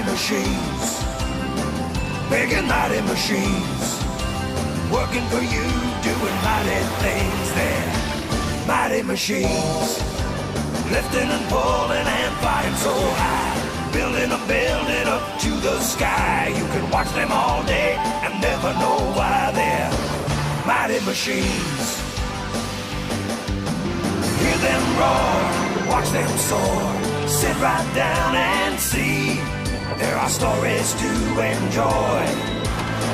mighty machines, big and mighty machines, working for you, doing mighty things. They're mighty machines, lifting and pulling and flying so high, building a building up to the sky. You can watch them all day and never know why. They're mighty machines. Hear them roar, watch them soar, sit right down and see. There are stories to enjoy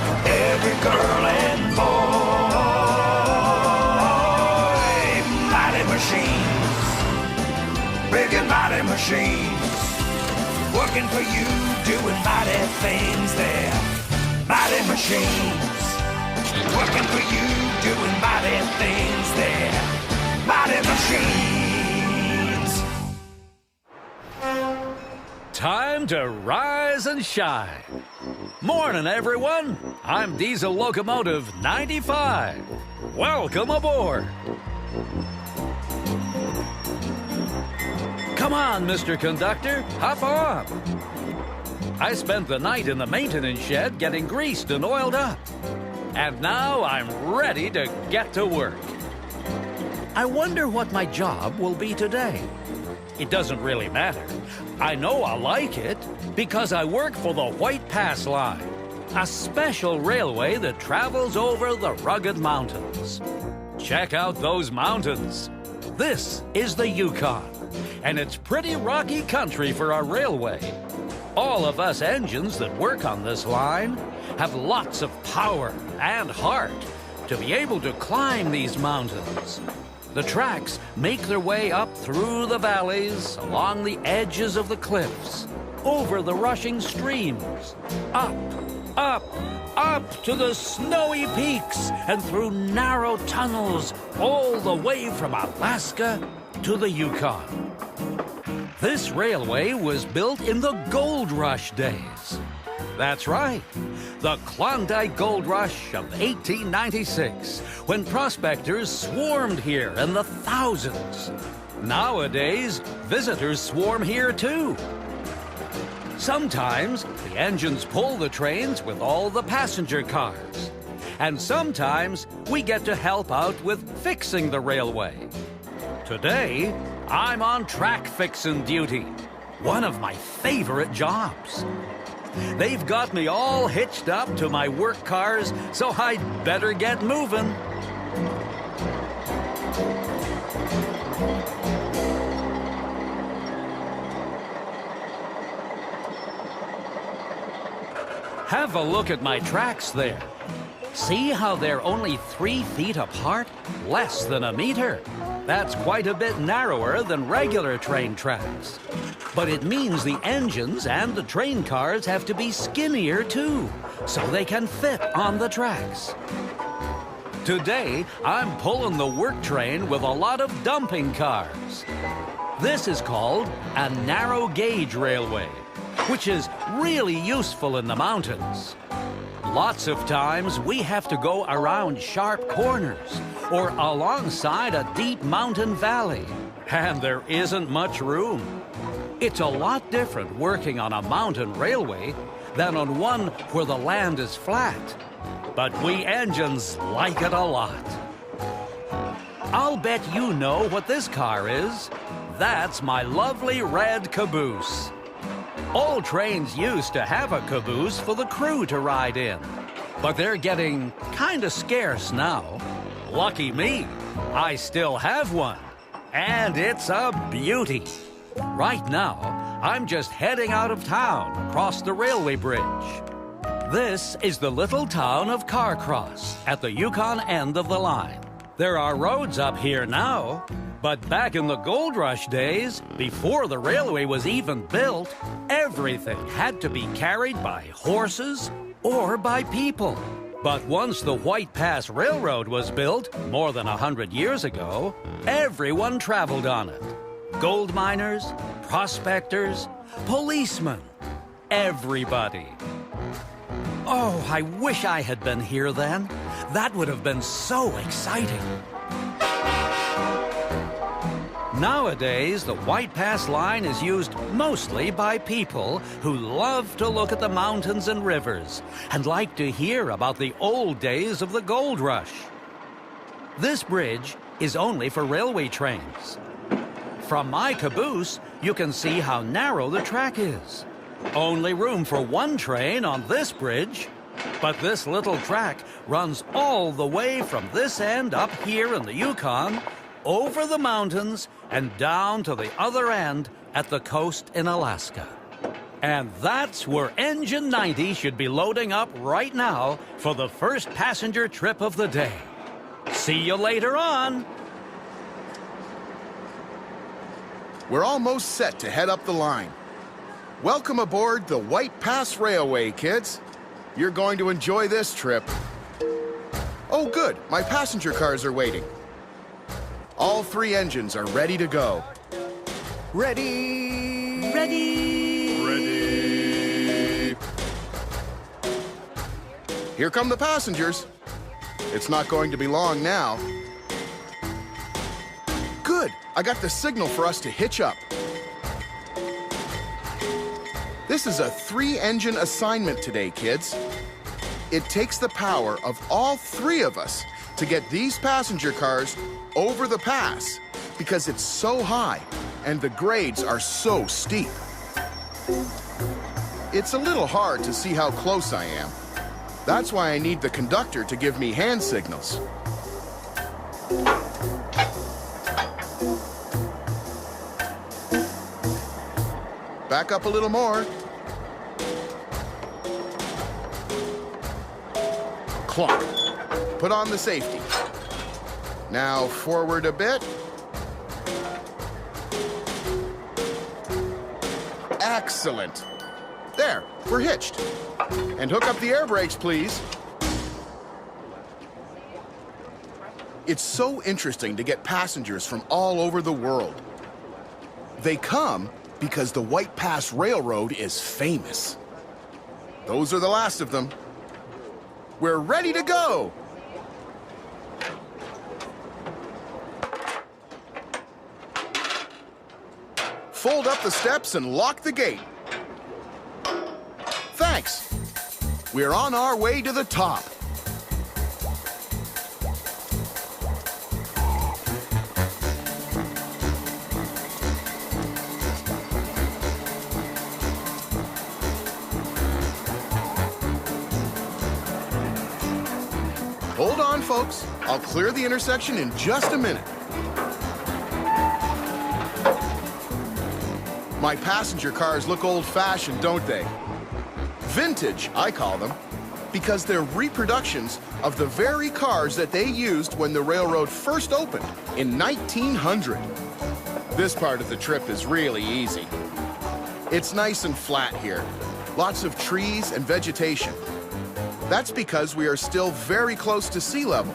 for every girl and boy. Mighty machines, big and mighty machines, working for you, doing mighty things. They're mighty machines, working for you, doing mighty things. They're mighty machines. Time to rise and shine. Morning, everyone. I'm Diesel Locomotive 95. Welcome aboard. Come on, Mr. Conductor, hop on. I spent the night in the maintenance shed getting greased and oiled up. And now I'm ready to get to work. I wonder what my job will be today. It doesn't really matter. I know I like it because I work for the White Pass Line, a special railway that travels over the rugged mountains. Check out those mountains. This is the Yukon, and it's pretty rocky country for a railway. All of us engines that work on this line have lots of power and heart to be able to climb these mountains. The tracks make their way up through the valleys, along the edges of the cliffs, over the rushing streams, up, up, up to the snowy peaks and through narrow tunnels all the way from Alaska to the Yukon. This railway was built in the Gold Rush days. That's right, the Klondike Gold Rush of 1896, when prospectors swarmed here in the thousands. Nowadays, visitors swarm here too. Sometimes the engines pull the trains with all the passenger cars. And sometimes we get to help out with fixing the railway. Today, I'm on track fixing duty, one of my favorite jobs. They've got me all hitched up to my work cars, so I'd better get moving. Have a look at my tracks there. See how they're only 3 feet apart? Less than a meter. That's quite a bit narrower than regular train tracks. But it means the engines and the train cars have to be skinnier too, so they can fit on the tracks. Today, I'm pulling the work train with a lot of dumping cars. This is called a narrow gauge railway, which is really useful in the mountains. Lots of times we have to go around sharp corners or alongside a deep mountain valley, and there isn't much room. It's a lot different working on a mountain railway than on one where the land is flat. But we engines like it a lot. I'll bet you know what this car is. That's my lovely red caboose. All trains used to have a caboose for the crew to ride in, but they're getting kinda scarce now. Lucky me, I still have one, and it's a beauty. Right now, I'm just heading out of town across the railway bridge. This is the little town of Carcross at the Yukon end of the line. There are roads up here now, but back in the Gold Rush days, before the railway was even built, everything had to be carried by horses or by people. But once the White Pass Railroad was built, more than 100 years ago, everyone traveled on it. Gold miners, prospectors, policemen, everybody. Oh, I wish I had been here then. That would have been so exciting. Nowadays, the White Pass line is used mostly by people who love to look at the mountains and rivers and like to hear about the old days of the gold rush. This bridge is only for railway trains. From my caboose, you can see how narrow the track is. Only room for one train on this bridge, but this little track runs all the way from this end up here in the Yukon, over the mountains, and down to the other end at the coast in Alaska. And that's where Engine 90 should be loading up right now for the first passenger trip of the day. See you later on. We're almost set to head up the line. Welcome aboard the White Pass Railway, kids. You're going to enjoy this trip. Oh, good. My passenger cars are waiting. All 3 engines are ready to go. Ready! Ready! Ready! Here come the passengers. It's not going to be long now. Good. I got the signal for us to hitch up. This is a 3-engine assignment today, kids. It takes the power of all 3 of us to get these passenger cars over the pass because it's so high and the grades are so steep. It's a little hard to see how close I am. That's why I need the conductor to give me hand signals. Back up a little more. Clock. Put on the safety. Now forward a bit. Excellent. There, we're hitched. And hook up the air brakes, please. It's so interesting to get passengers from all over the world. They come because the White Pass Railroad is famous. Those are the last of them. We're ready to go! Fold up the steps and lock the gate. Thanks. We're on our way to the top. Hold on, folks. I'll clear the intersection in just a minute. My passenger cars look old-fashioned, don't they? Vintage, I call them, because they're reproductions of the very cars that they used when the railroad first opened in 1900. This part of the trip is really easy. It's nice and flat here, lots of trees and vegetation. That's because we are still very close to sea level.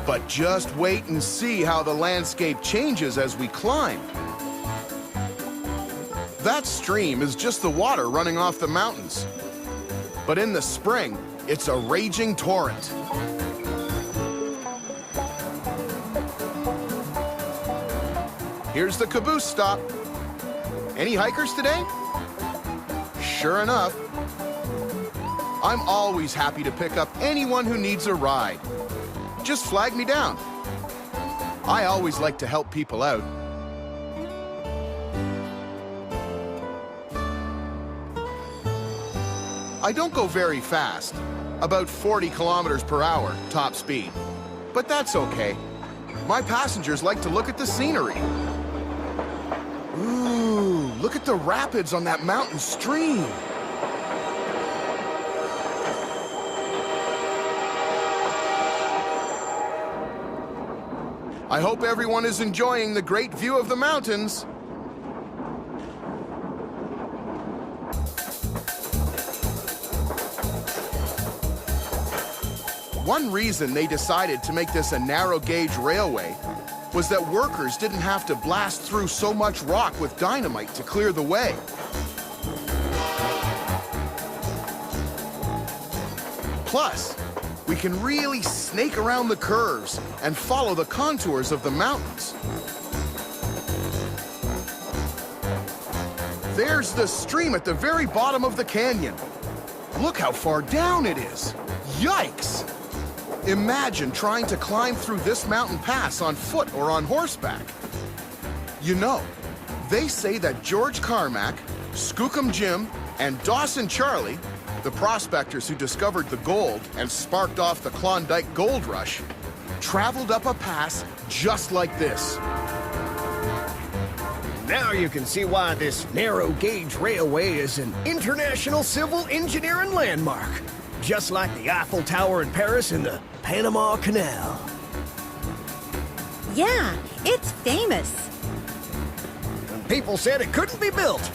But just wait and see how the landscape changes as we climb. That stream is just the water running off the mountains. But in the spring, it's a raging torrent. Here's the caboose stop. Any hikers today? Sure enough. I'm always happy to pick up anyone who needs a ride. Just flag me down. I always like to help people out. I don't go very fast, about 40 kilometers per hour, top speed. But that's okay. My passengers like to look at the scenery. Ooh, look at the rapids on that mountain stream. I hope everyone is enjoying the great view of the mountains. One reason they decided to make this a narrow-gauge railway was that workers didn't have to blast through so much rock with dynamite to clear the way. Plus, we can really snake around the curves and follow the contours of the mountains. There's the stream at the very bottom of the canyon. Look how far down it is. Yikes! Imagine trying to climb through this mountain pass on foot or on horseback. You know, they say that George Carmack, Skookum Jim, and Dawson Charlie, the prospectors who discovered the gold and sparked off the Klondike Gold Rush, traveled up a pass just like this. Now you can see why this narrow-gauge railway is an international civil engineering landmark, just like the Eiffel Tower in Paris and the Panama Canal. Yeah, it's famous. And people said it couldn't be built.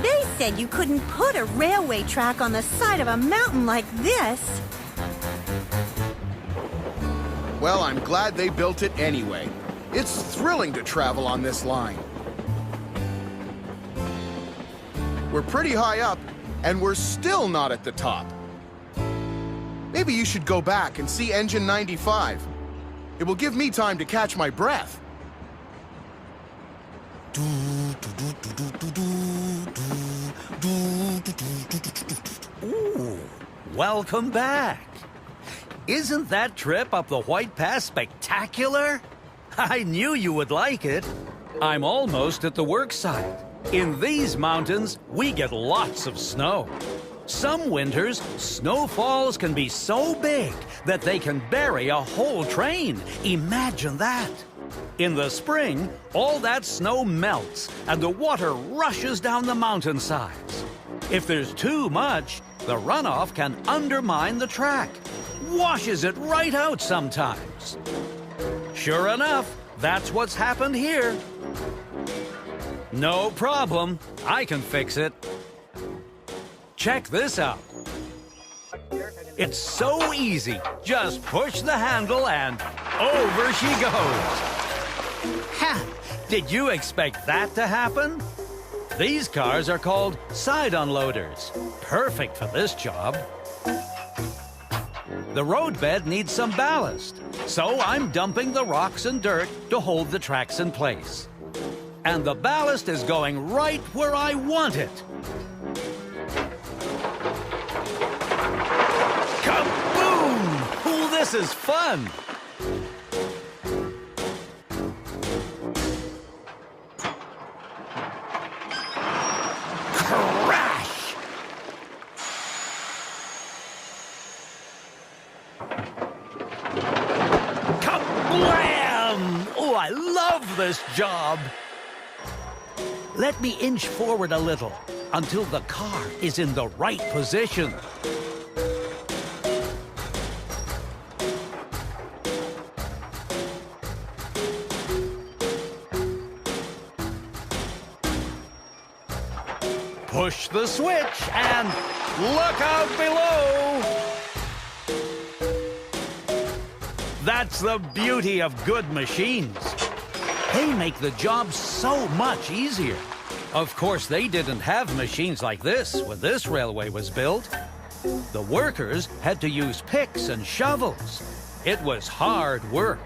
They said you couldn't put a railway track on the side of a mountain like this. Well, I'm glad they built it anyway. It's thrilling to travel on this line. We're pretty high up, and we're still not at the top. Maybe you should go back and see Engine 95. It will give me time to catch my breath. Ooh, welcome back. Isn't that trip up the White Pass spectacular? I knew you would like it. I'm almost at the work site. In these mountains, we get lots of snow. Some winters, snowfalls can be so big that they can bury a whole train. Imagine that. In the spring, all that snow melts and the water rushes down the mountainsides. If there's too much, the runoff can undermine the track. Washes it right out sometimes. Sure enough, that's what's happened here. No problem. I can fix it. Check this out. It's so easy. Just push the handle and over she goes. Ha! Did you expect that to happen? These cars are called side unloaders. Perfect for this job. The roadbed needs some ballast, so I'm dumping the rocks and dirt to hold the tracks in place. And the ballast is going right where I want it. Kaboom! Ooh, this is fun! Crash! Kablam! Oh, I love this job! Let me inch forward a little until the car is in the right position. Push the switch and look out below! That's the beauty of good machines. They make the job so much easier. Of course, they didn't have machines like this when this railway was built. The workers had to use picks and shovels. It was hard work.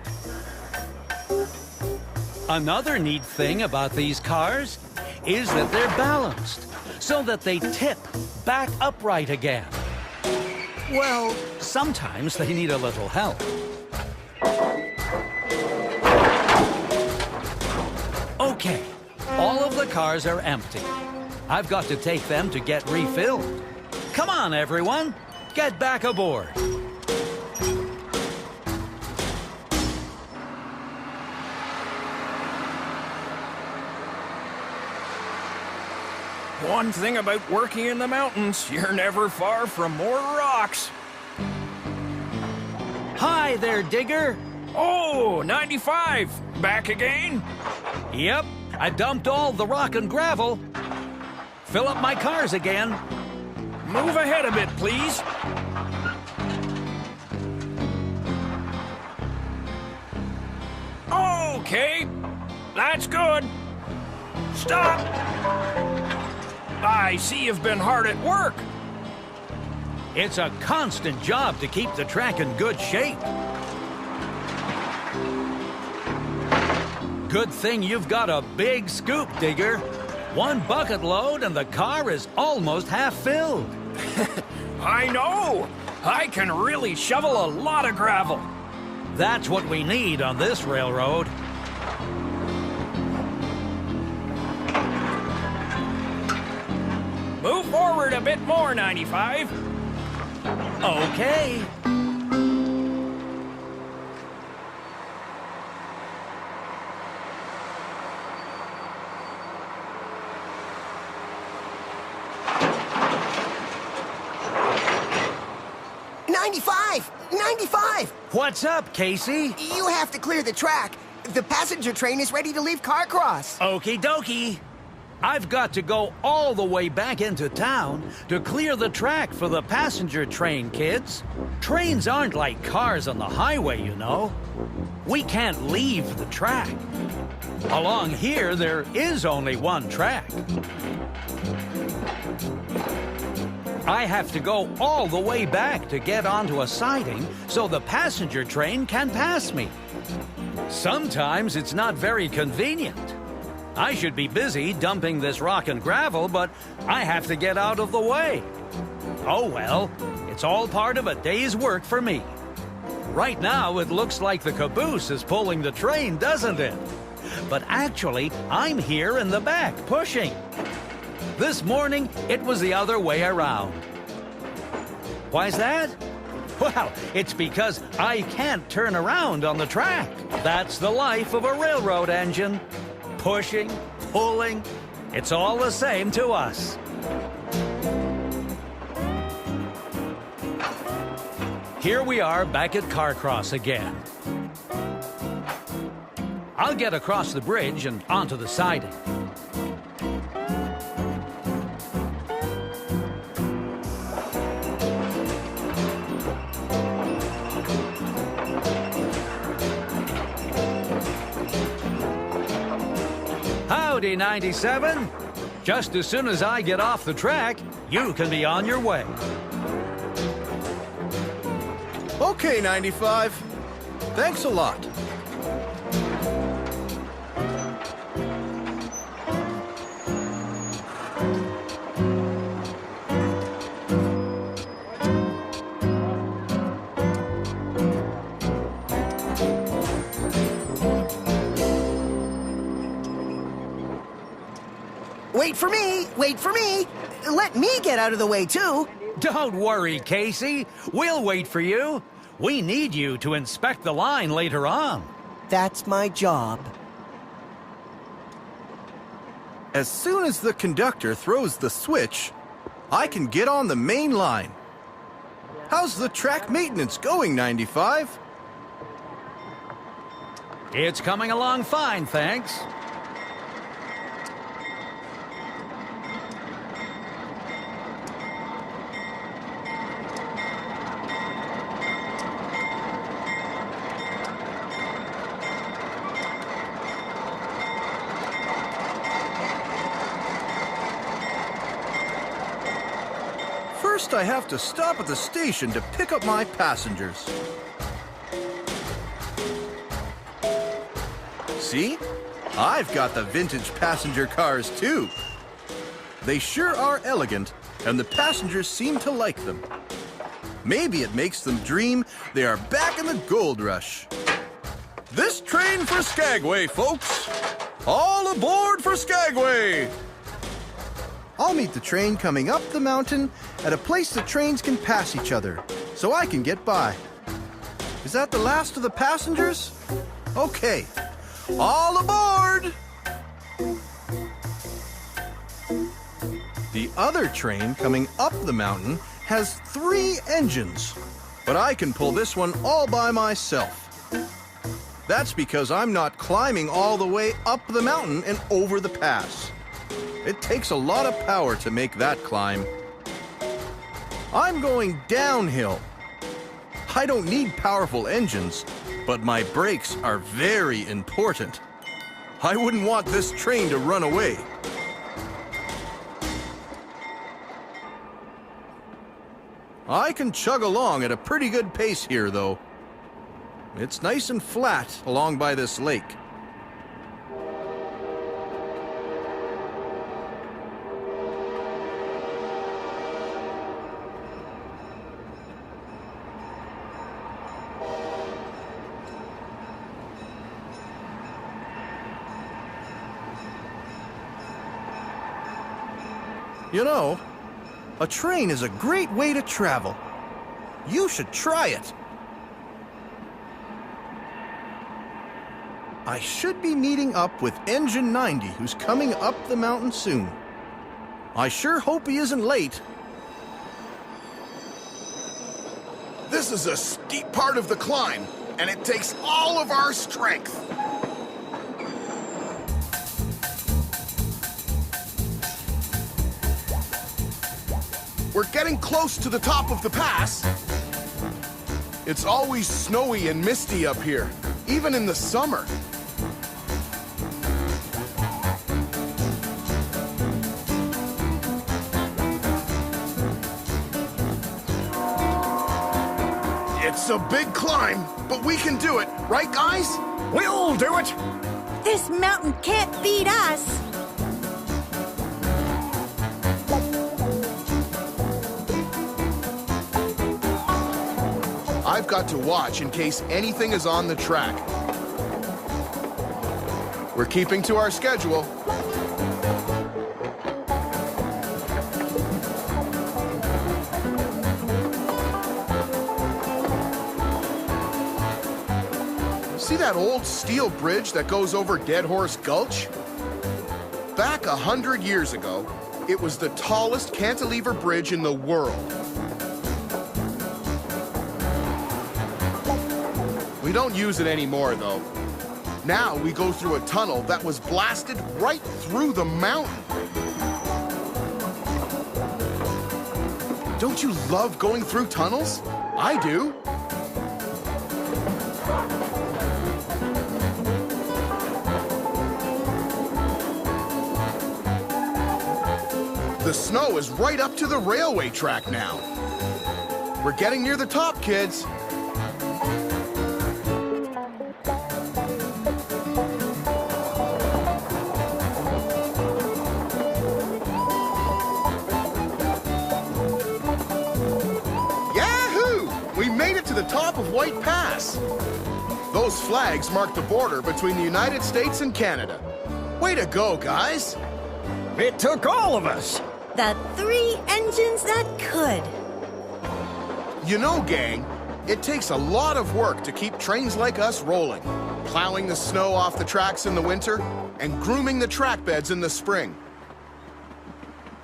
Another neat thing about these cars is that they're balanced so that they tip back upright again. Well, sometimes they need a little help. Okay, all of the cars are empty. I've got to take them to get refilled. Come on, everyone, get back aboard. One thing about working in the mountains, you're never far from more rocks. Hi there, Digger. Oh, 95! Back again? Yep, I dumped all the rock and gravel. Fill up my cars again. Move ahead a bit, please. Okay, that's good. Stop! I see you've been hard at work. It's a constant job to keep the track in good shape. Good thing you've got a big scoop, Digger. One bucket load and the car is almost half filled. I know! I can really shovel a lot of gravel. That's what we need on this railroad. Move forward a bit more, 95. Okay. What's up, Casey? You have to clear the track. The passenger train is ready to leave Carcross. Okie dokie. I've got to go all the way back into town to clear the track for the passenger train, kids. Trains aren't like cars on the highway, you know. We can't leave the track. Along here, there is only one track. I have to go all the way back to get onto a siding so the passenger train can pass me. Sometimes it's not very convenient. I should be busy dumping this rock and gravel, but I have to get out of the way. Oh well, it's all part of a day's work for me. Right now, it looks like the caboose is pulling the train, doesn't it? But actually, I'm here in the back, pushing. This morning, it was the other way around. Why's that? Well, it's because I can't turn around on the track. That's the life of a railroad engine. Pushing, pulling, it's all the same to us. Here we are back at Carcross again. I'll get across the bridge and onto the siding. Howdy, 97. Just as soon as I get off the track, you can be on your way. Okay, 95. Thanks a lot. Wait for me! Wait for me! Let me get out of the way, too! Don't worry, Casey. We'll wait for you. We need you to inspect the line later on. That's my job. As soon as the conductor throws the switch, I can get on the main line. How's the track maintenance going, 95? It's coming along fine, thanks. First, I have to stop at the station to pick up my passengers. See? I've got the vintage passenger cars, too. They sure are elegant, and the passengers seem to like them. Maybe it makes them dream they are back in the gold rush. This train for Skagway, folks! All aboard for Skagway! I'll meet the train coming up the mountain at a place the trains can pass each other, so I can get by. Is that the last of the passengers? Okay, all aboard! The other train coming up the mountain has 3 engines, but I can pull this one all by myself. That's because I'm not climbing all the way up the mountain and over the pass. It takes a lot of power to make that climb. I'm going downhill. I don't need powerful engines, but my brakes are very important. I wouldn't want this train to run away. I can chug along at a pretty good pace here, though. It's nice and flat along by this lake. You know, a train is a great way to travel. You should try it. I should be meeting up with Engine 90, who's coming up the mountain soon. I sure hope he isn't late. This is a steep part of the climb, and it takes all of our strength. We're getting close to the top of the pass. It's always snowy and misty up here, even in the summer. It's a big climb, but we can do it, right, guys? We'll do it! This mountain can't beat us. I've got to watch in case anything is on the track. We're keeping to our schedule. See that old steel bridge that goes over Dead Horse Gulch? Back 100 years ago, it was the tallest cantilever bridge in the world. We don't use it anymore, though. Now we go through a tunnel that was blasted right through the mountain. Don't you love going through tunnels? I do. The snow is right up to the railway track now. We're getting near the top, kids. Top of White Pass. Those flags mark the border between the United States and Canada. Way to go, guys. It took all of us. The 3 engines that could. You know, gang, it takes a lot of work to keep trains like us rolling, plowing the snow off the tracks in the winter and grooming the track beds in the spring.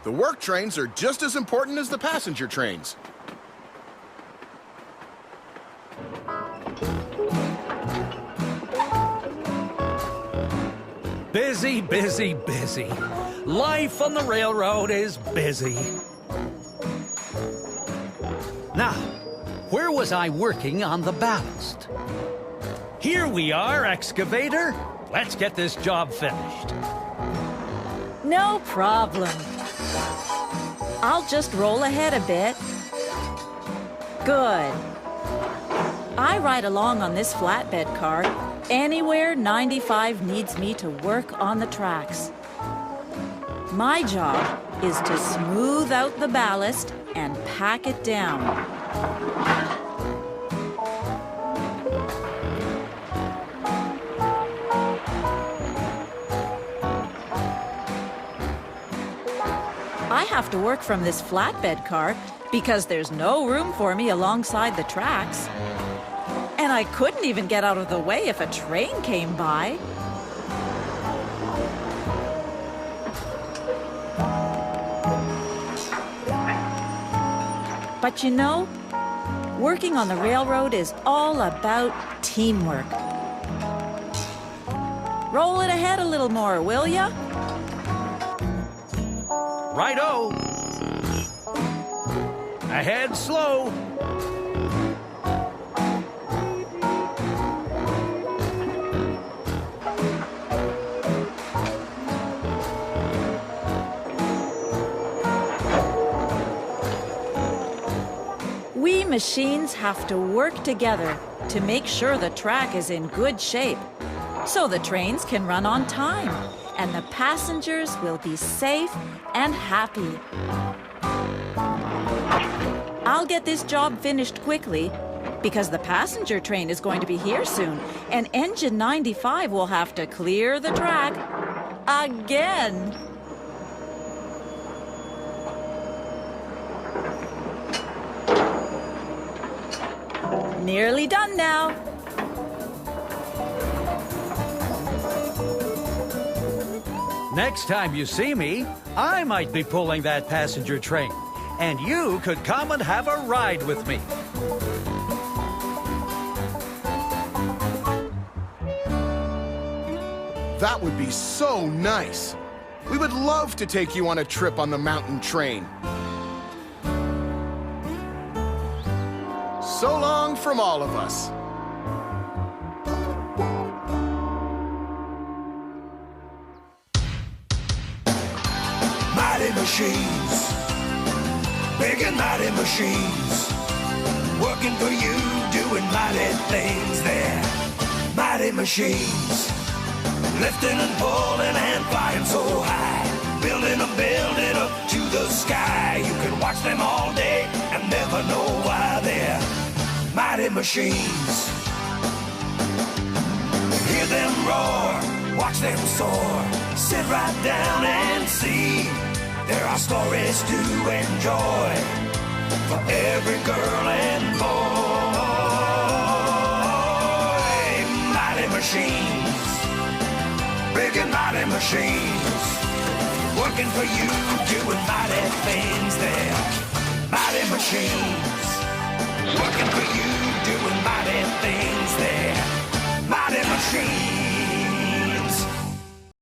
The work trains are just as important as the passenger trains. Busy, busy, busy. Life on the railroad is busy. Now, where was I working on the ballast? Here we are, excavator. Let's get this job finished. No problem. I'll just roll ahead a bit. Good. I ride along on this flatbed car anywhere 95 needs me to work on the tracks. My job is to smooth out the ballast and pack it down. I have to work from this flatbed car because there's no room for me alongside the tracks. And I couldn't even get out of the way if a train came by. But you know, working on the railroad is all about teamwork. Roll it ahead a little more, will ya? Righto. Ahead slow. We machines have to work together to make sure the track is in good shape, so the trains can run on time and the passengers will be safe and happy. I'll get this job finished quickly because the passenger train is going to be here soon and Engine 95 will have to clear the track again. Nearly done now. Next time you see me, I might be pulling that passenger train, and you could come and have a ride with me. That would be so nice. We would love to take you on a trip on the mountain train. So long from all of us. Mighty machines, big and mighty machines, working for you, doing mighty things there. Mighty machines, lifting and pulling and flying so high, building up to the sky. You can watch them all day and never know why they're mighty machines. Hear them roar, watch them soar, sit right down and see. There are stories to enjoy for every girl and boy. Mighty machines, big and mighty machines, working for you, doing mighty things there. Mighty machines, working for you, doing mighty things there. Mighty machines.